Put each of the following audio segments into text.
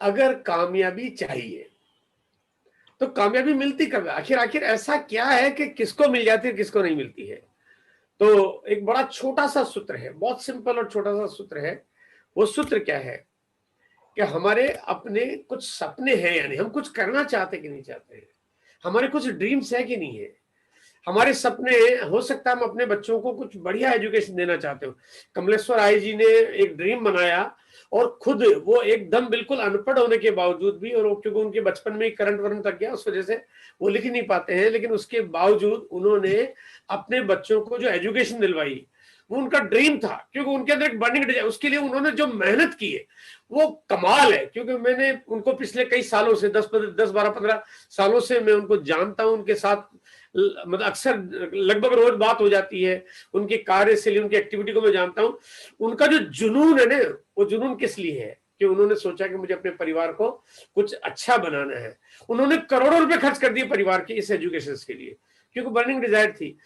अगर कामयाबी चाहिए तो कामयाबी मिलती कब है? आखिर आखिर ऐसा क्या है कि किसको मिल जाती है, किसको नहीं मिलती है? तो एक बड़ा छोटा-सा सूत्र है, बहुत सिंपल और छोटा-सा सूत्र है। वो सूत्र क्या है कि हमारे अपने कुछ सपने हैं या नहीं, हम कुछ करना चाहते हैं कि नहीं चाहते हैं? हमारे कुछ ड्रीम्स हैं कि नहीं है? हमारे सपने, हो सकता है हम अपने बच्चों को कुछ बढ़िया एजुकेशन देना चाहते हो। कमलेश्वर आय जी ने एक ड्रीम बनाया और खुद वो एकदम बिल्कुल अनपढ़ होने के बावजूद भी, और क्योंकि उनके बचपन में ही करंट वरंट लग गया, उस वजह से वो लिख नहीं पाते हैं, लेकिन उसके बावजूद उन्होंने अपने बच्चों को जो एजुकेशन दिलवाई, वो उनका ड्रीम था, क्योंकि उनके अंदर एक बर्निंग डिजायर, उसके लिए उन्होंने जो मेहनत की है वो कमाल है। क्योंकि मैंने उनको पिछले कई सालों से 10 12 15 सालों से मैं उनको जानता हूं, उनके साथ मतलब अक्सर लगभग रोज बात हो जाती है, उनके कार्य से उनकी एक्टिविटी को मैं जानता हूं। उनका जो जुनून है ना, वो जुनून किस लिए है कि उन्होंने सोचा कि मुझे अपने परिवार को कुछ अच्छा बनाना है। उन्होंने करोड़ों रुपए खर्च कर दिए परिवार के इस एजुकेशन के लिए, क्योंकि बर्निंग डिजायर थी।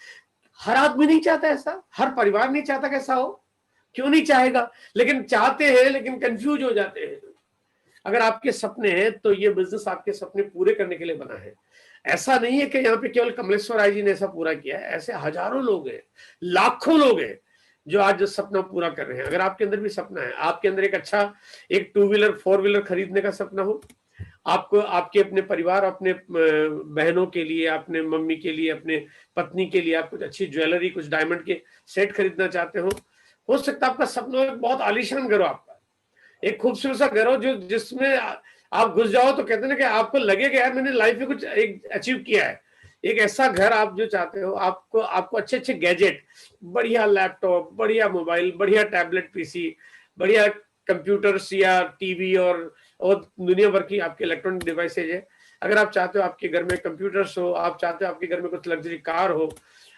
हर आदमी नहीं चाहता ऐसा, हर परिवार नहीं चाहता कैसा हो, क्यों नहीं चाहेगा? लेकिन चाहते हैं, लेकिन कंफ्यूज हो जाते हैं। अगर आपके सपने हैं तो ये बिजनेस आपके सपने पूरे करने के लिए बना है। ऐसा नहीं है कि यहाँ पे केवल कमलेश्वर राय जी ने ऐसा पूरा किया है, ऐसे हजारों लोग हैं, लाखों लोग हैं जो आज सपना पूरा कर रहे हैं। अगर आपके अंदर भी सपना है, आपके अंदर एक अच्छा एक टू व्हीलर फोर व्हीलर खरीदने का सपना हो, आपको आपके अपने परिवार, अपने बहनों के लिए, अपने मम्मी के लिए, अपने पत्नी के लिए आप कुछ अच्छी ज्वेलरी, कुछ डायमंड के सेट खरीदना चाहते हो सकता है आपका सपना एक बहुत आलीशान घर हो, आपका एक खूबसूरत सा घर हो जो जिसमें आप घुस जाओ तो कहते हैं ना कि आपको लगेगा यार मैंने लाइफ में कुछ एक अचीव किया है। एक ऐसा घर आप जो चाहते हो, आपको आपको अच्छे अच्छे गैजेट, बढ़िया लैपटॉप, बढ़िया मोबाइल, बढ़िया टैबलेट पीसी, बढ़िया कंप्यूटर्स या टीवी और दुनिया भर की आपके इलेक्ट्रॉनिक डिवाइसेज है। अगर आप चाहते हो आपके घर में कंप्यूटर्स हो, आप चाहते हो आपके घर में कुछ लग्जरी कार हो,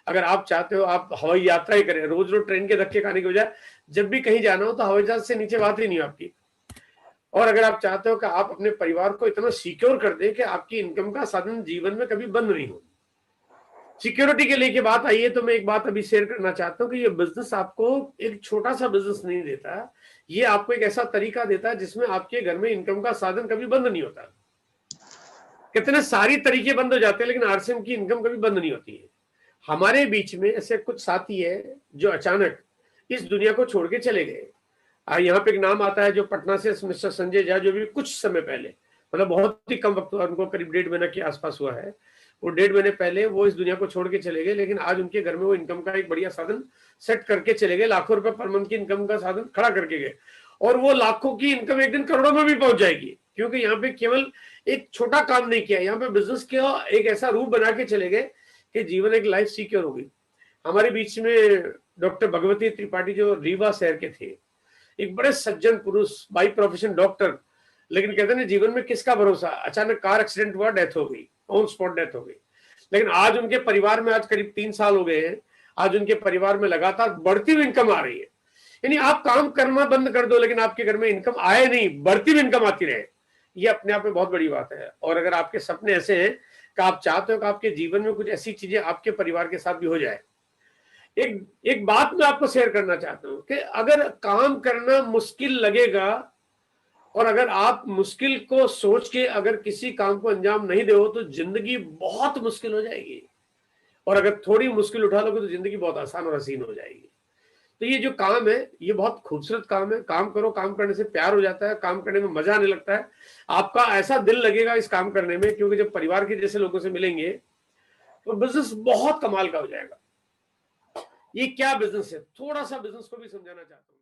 अगर आप चाहते हो आप हवाई यात्रा ही करें, रोज रोज ट्रेन के धक्के खाने की बजाय जब भी कहीं जाना हो तो हवाई जहाज से नीचे बात ही नहीं हो आपकी। और अगर आप चाहते हो कि आप अपने परिवार को इतना सिक्योर कर दें कि आपकी इनकम का साधन जीवन में कभी बंद नहीं हो। सिक्योरिटी के लिए की बात आई है तो मैं एक बात अभी शेयर करना चाहता हूँ कि ये बिजनेस आपको एक छोटा सा बिजनेस नहीं देता, ये आपको एक ऐसा तरीका देता है जिसमें आपके घर में इनकम का साधन कभी बंद नहीं होता। कितने सारी तरीके बंद हो जाते हैं लेकिन आरसीएम की इनकम कभी बंद नहीं होती है। हमारे बीच में ऐसे कुछ साथी है जो अचानक इस दुनिया को छोड़ के चले गए। यहाँ पे एक नाम आता है जो पटना से मिस्टर संजय झा, जो भी कुछ समय पहले, मतलब बहुत ही कम वक्त हुआ उनको, करीब 1.5 महीना के आसपास हुआ है, वो 1.5 महीने पहले वो इस दुनिया को छोड़ के चले गए, लेकिन आज उनके घर में वो इनकम का एक बढ़िया साधन सेट करके चले गए, लाखों रुपए पर मंथ की इनकम का साधन खड़ा करके गए। और वो लाखों की इनकम एक दिन करोड़ों में भी पहुंच जाएगी, क्योंकि यहाँ पे केवल एक छोटा काम नहीं किया, यहाँ पे बिजनेस का एक ऐसा रूप बना के चले गए कि जीवन एक लाइफ सिक्योर हो गई। हमारे बीच में डॉक्टर भगवती त्रिपाठी जो रीवा शहर के थे, एक बड़े सज्जन पुरुष, बाई प्रोफेशन डॉक्टर, लेकिन कहते हैं जीवन में किसका भरोसा, अचानक कार एक्सीडेंट हुआ, डेथ हो गई, ऑन स्पॉट डेथ हो गई। लेकिन आज उनके परिवार में, आज करीब 3 साल हो गए हैं, आज उनके परिवार में लगातार बढ़ती हुई इनकम आ रही है। यानी आप काम करना बंद कर दो लेकिन आपके घर में इनकम आए नहीं, बढ़ती हुई इनकम आती रहे, ये अपने आप में बहुत बड़ी बात है। और अगर आपके सपने ऐसे हैं कि आप चाहते हो कि आपके जीवन में कुछ ऐसी चीजें आपके परिवार के साथ भी हो जाए, एक एक बात मैं आपको शेयर करना चाहता हूं कि अगर काम करना मुश्किल लगेगा और अगर आप मुश्किल को सोच के अगर किसी काम को अंजाम नहीं दो तो जिंदगी बहुत मुश्किल हो जाएगी, और अगर थोड़ी मुश्किल उठा लोगे तो जिंदगी बहुत आसान और हसीन हो जाएगी। तो ये जो काम है ये बहुत खूबसूरत काम है, काम करो, काम करने से प्यार हो जाता है, काम करने में मजा आने लगता है, आपका ऐसा दिल लगेगा इस काम करने में, क्योंकि जब परिवार के जैसे लोगों से मिलेंगे तो बिजनेस बहुत कमाल का हो जाएगा। ये क्या बिजनेस है, थोड़ा सा बिजनेस को भी समझाना चाहता हूँ।